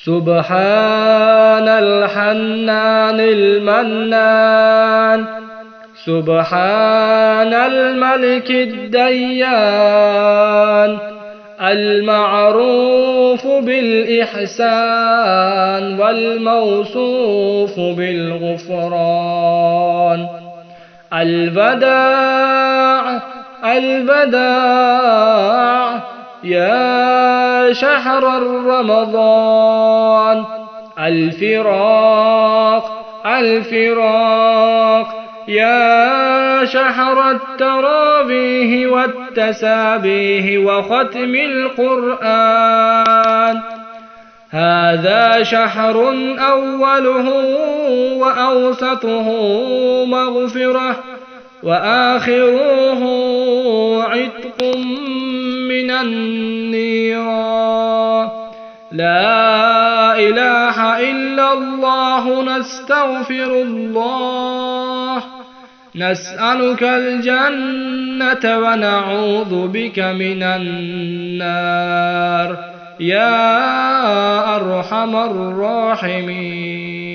سبحان الحنان المنان، سبحان الملك الديان، المعروف بالإحسان والموصوف بالغفران. البداع البداع يا شهر رمضان. الفراق الفراق يا شهر التراويح والتسابيح وختم القرآن. هذا شهر أوله وأوسطه مغفرة وآخره عتق من النيران. لا إله إلا الله، نستغفر الله، نسألك الجنة ونعوذ بك من النار يا أرحم الراحمين.